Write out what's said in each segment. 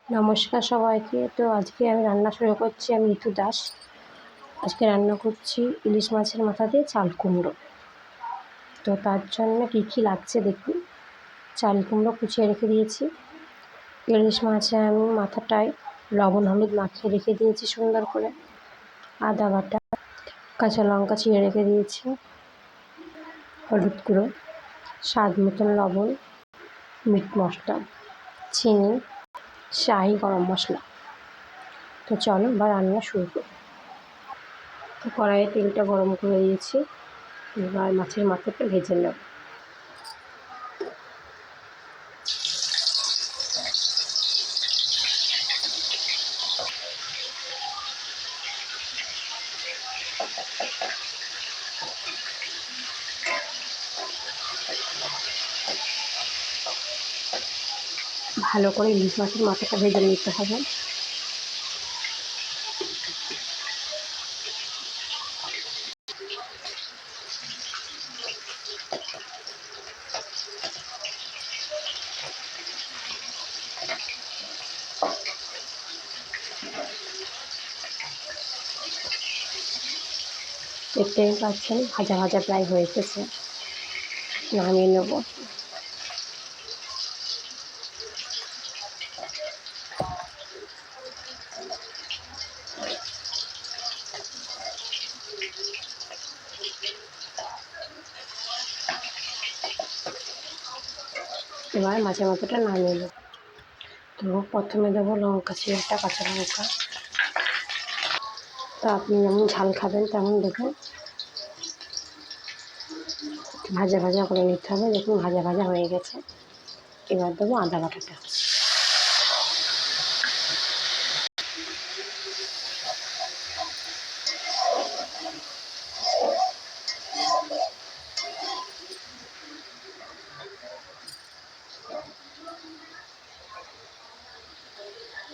নমস্কার সবাইকে। তো আজকে আমি রান্না শুরু করছি। আমি ঋতু দাস। আজকে রান্না করছি ইলিশ মাছের মাথা দিয়ে চাল কুমড়ো। তো তার জন্য কী লাগছে দেখুন। চাল কুমড়ো কুচিয়ে রেখে দিয়েছি। ইলিশ মাছে আমি মাথাটায় লবণ হলুদ মাখিয়ে রেখে দিয়েছি সুন্দর করে। আদা বাটা, কাঁচা লঙ্কা চিড়ে রেখে দিয়েছি, হলুদ গুঁড়ো, স্বাদ মতন লবণ, মিট মশলা, চিনি, শাহি গরম মশলা। তো চলো এবার রান্না শুরু করি। তো কড়াইয়ে তেলটা গরম করে দিয়েছি। এবার মাছের মাথাটা ভেজে নেব। ভালো করে ইলিশ মাছের মাথাটা ভেজে নিতে হবে। দেখতেই পাচ্ছেন ভাজা ভাজা প্রায় হয়ে এসেছে। নামিয়ে নেব। এবার মাছের মাথাটা নামিয়ে নেব। তো প্রথমে দেবো লঙ্কা চিড়েটা, কাঁচা লঙ্কা। তো আপনি যেমন ঝাল খাবেন তেমন দেবেন। ভাজা ভাজা করে নিতে হবে। দেখুন ভাজা ভাজা হয়ে গেছে। এবার দেবো আদা বাটাটা।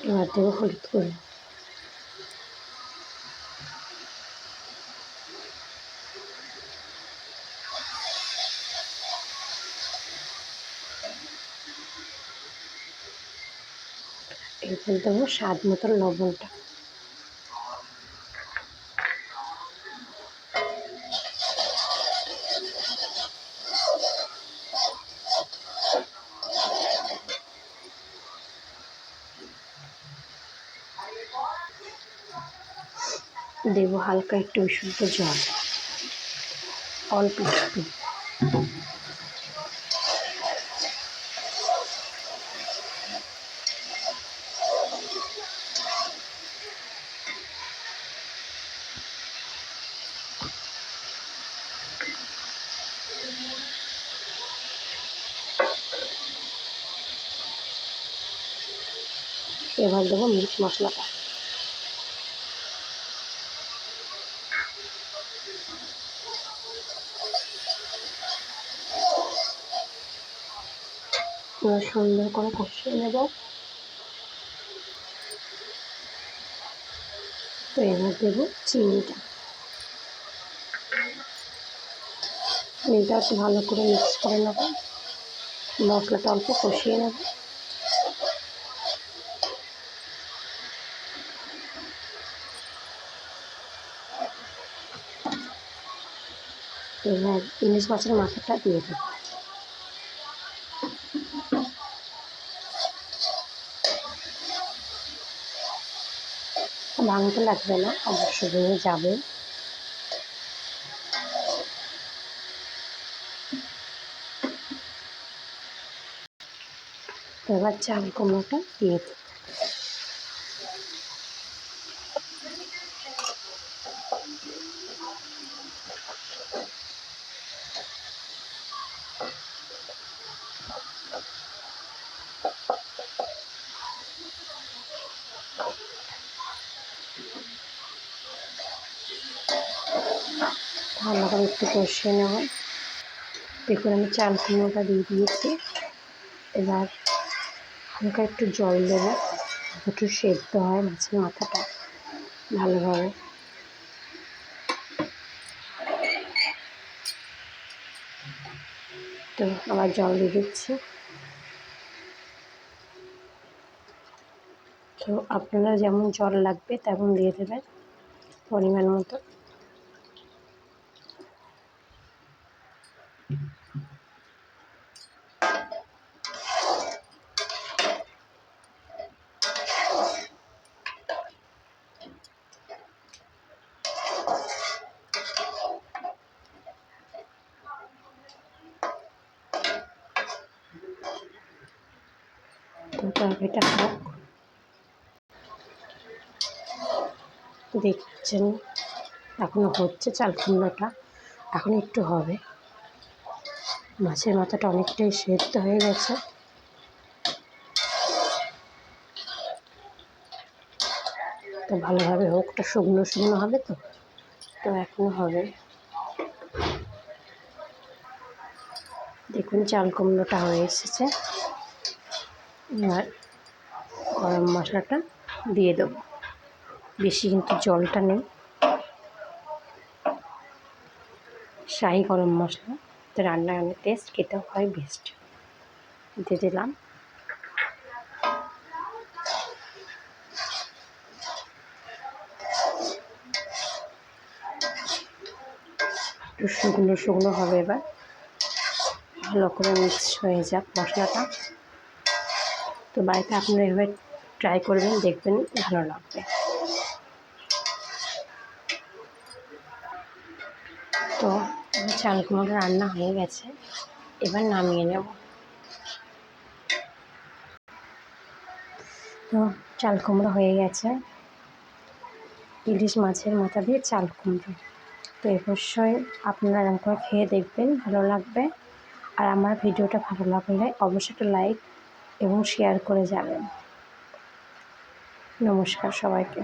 এবার দেবো হলুদ গুঁড়ো। এরপর দেবো স্বাদ মতন লবণটা। দেবো হালকা একটু বিশুদ্ধ জল, অল্প একটু। এবার দেবো মিট মশলাটা। এবার সুন্দর করে কষিয়ে নেব। তো এবার দেবো চিনিটা। চিনিটা একটু ভালো করে মিক্স করে নেব। মশলাটা অল্প কষিয়ে নেব। এবার ইলিশ মাছের মাথাটা দিয়ে দেবো। ভাঙতে লাগবে না, অবশ্য ভেঙে যাবে। এবার চাল কুমড়োটা দিয়ে দেবো। ভালো করে একটু কষিয়ে নেব। দেখুন আমি চাল কুমড়োটা দিয়ে দিয়েছি। এবার হালকা একটু জল দেবো, একটু সেদ্ধ হয় মাছের মাথাটা ভালোভাবে। তো আবার জল দিয়ে দিচ্ছি। তো আপনারা যেমন জল লাগবে তেমন দিয়ে দেবেন পরিমাণ মতো। তো তরকারিটা হোক, দেখছেন এখনও হচ্ছে চাল কুমড়োটা, এখন একটু হবে। মাছের মাথাটা অনেকটাই সেদ্ধ হয়ে গেছে। তো ভালোভাবে হোক, ওটা শুকনো শুকনো হবে। তো এখনও হবে। দেখুন চাল কুমড়োটা হয়ে এসেছে। এবার গরম মশলাটা দিয়ে দেবো, বেশি কিন্তু জলটা নেই, শাহি গরম মশলা। তো রান্নার অনেক টেস্ট, খেতেও হয় বেস্ট। দিয়ে দিলাম। একটু শুকনো শুকনো হবে, এবার ভালো করে মিক্স হয়ে যাক মশলাটা। তো বাড়িতে আপনারা এভাবে ট্রাই করবেন, দেখবেন ভালো লাগবে। তো চাল কুমড়ো রান্না হয়ে গেছে, এবার নামিয়ে নেব। তো চাল কুমড়ো হয়ে গেছে, ইলিশ মাছের মাথা দিয়ে চাল কুমড়ো। তো অবশ্যই আপনারা এরকম করে খেয়ে দেখবেন, ভালো লাগবে। আর আমার ভিডিওটা ভালো লাগলে অবশ্যই একটা লাইক এবং শেয়ার করে যাবেন। নমস্কার সবাইকে।